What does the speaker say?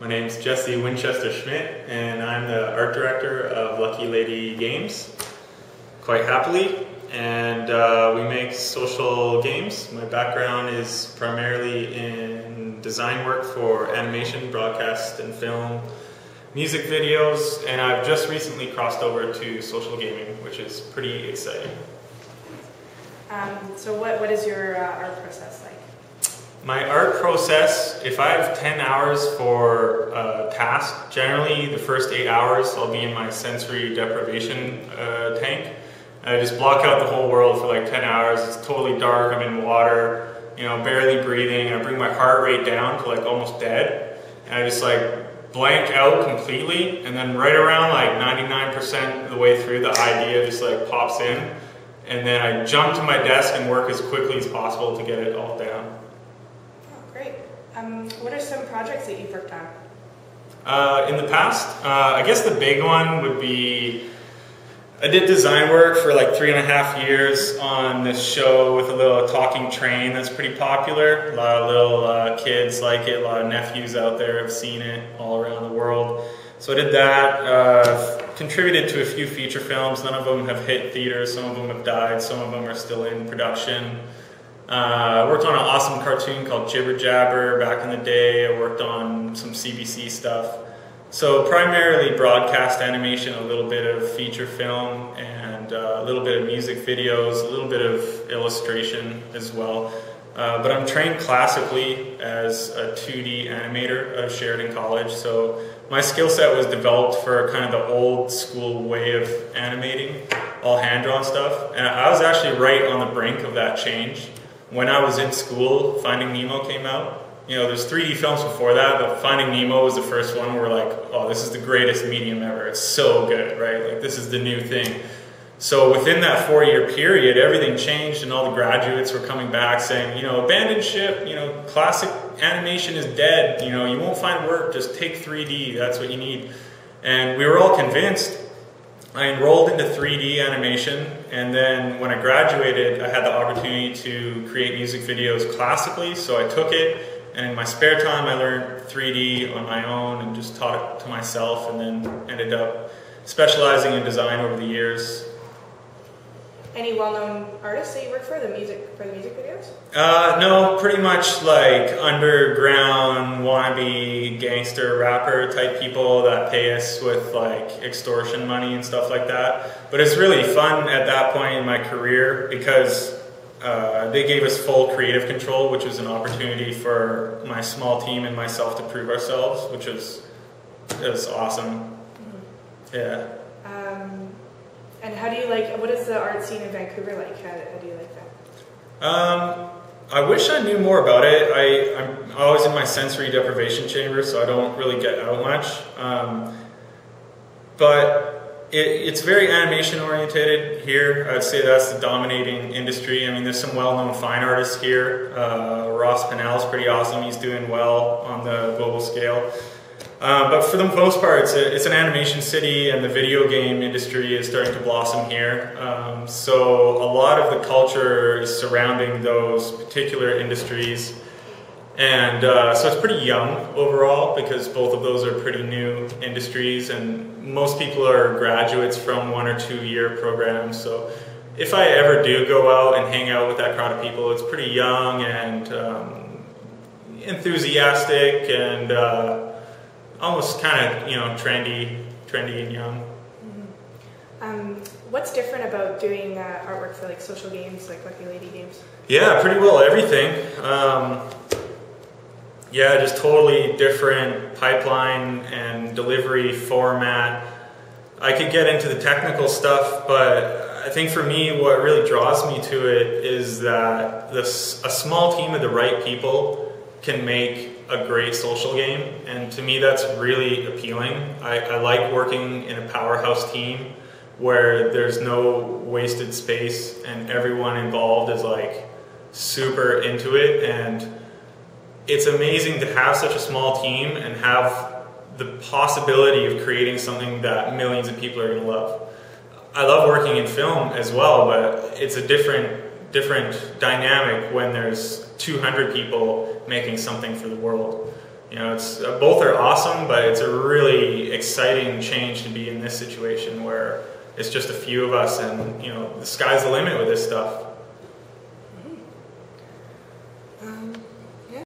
My name's Jesse Winchester Schmidt, and I'm the art director of Lucky Lady Games, quite happily. And we make social games. My background is primarily in design work for animation, broadcast, and film, music videos, and I've just recently crossed over to social gaming, which is pretty exciting. So what is your art process like? My art process, if I have 10 hours for a task, generally the first 8 hours I'll be in my sensory deprivation tank. I just block out the whole world for like 10 hours. It's totally dark, I'm in water, barely breathing. I bring my heart rate down to like almost dead. And I just like blank out completely. And then right around like 99% of the way through, the idea just like pops in. And then I jump to my desk and work as quickly as possible to get it all down. Great. What are some projects that you've worked on? In the past, I guess the big one would be, I did design work for like 3.5 years on this show with a little talking train that's pretty popular. A lot of little kids like it, a lot of nephews out there have seen it all around the world. So I did that, contributed to a few feature films. None of them have hit theaters, some of them have died, some of them are still in production. I worked on an awesome cartoon called Jibber Jabber back in the day. I worked on some CBC stuff. So primarily broadcast animation, a little bit of feature film, and a little bit of music videos, a little bit of illustration as well. But I'm trained classically as a 2D animator out of Sheridan College, so my skill set was developed for kind of the old school way of animating, all hand-drawn stuff. And I was actually right on the brink of that change. When I was in school, Finding Nemo came out. There's 3D films before that, but Finding Nemo was the first one where we're like, oh, this is the greatest medium ever. It's so good, right? Like, this is the new thing. So within that 4-year period, everything changed and all the graduates were coming back saying, abandon ship, classic animation is dead, you won't find work, just take 3D, that's what you need. And we were all convinced. I enrolled into 3D animation, and then when I graduated, I had the opportunity to create music videos classically, so I took it, and in my spare time I learned 3D on my own and just taught it to myself, and then ended up specializing in design over the years. Any well-known artists that you work for the music videos? No, pretty much like underground wannabe gangster rapper type people that pay us with like extortion money and stuff like that. But it's really fun at that point in my career because they gave us full creative control, which was an opportunity for my small team and myself to prove ourselves, which was awesome. Mm-hmm. Yeah. And how do you what is the art scene in Vancouver like? How do you like that? I wish I knew more about it. I'm always in my sensory deprivation chamber, so I don't really get out much. But it's very animation oriented here. I'd say that's the dominating industry. I mean, there's some well-known fine artists here. Ross Pennell's pretty awesome. He's doing well on the global scale. But for the most part, it's an animation city, and the video game industry is starting to blossom here. So a lot of the culture is surrounding those particular industries. And so it's pretty young overall, because both of those are pretty new industries, and most people are graduates from 1 or 2 year programs. So if I ever do go out and hang out with that crowd of people, it's pretty young and enthusiastic and almost kind of, trendy and young. Mm-hmm. What's different about doing artwork for like social games, like Lucky Lady Games? Yeah, pretty well everything. Yeah, just totally different pipeline and delivery format. I could get into the technical stuff, but I think for me, what really draws me to it is that a small team of the right people can make a great social game, and to me that's really appealing. I like working in a powerhouse team where there's no wasted space and everyone involved is like super into it, and it's amazing to have such a small team and have the possibility of creating something that millions of people are going to love. I love working in film as well, but it's a different dynamic when there's 200 people making something for the world. you know, it's both are awesome, but it's a really exciting change to be in this situation where it's just a few of us, and you know, the sky's the limit with this stuff.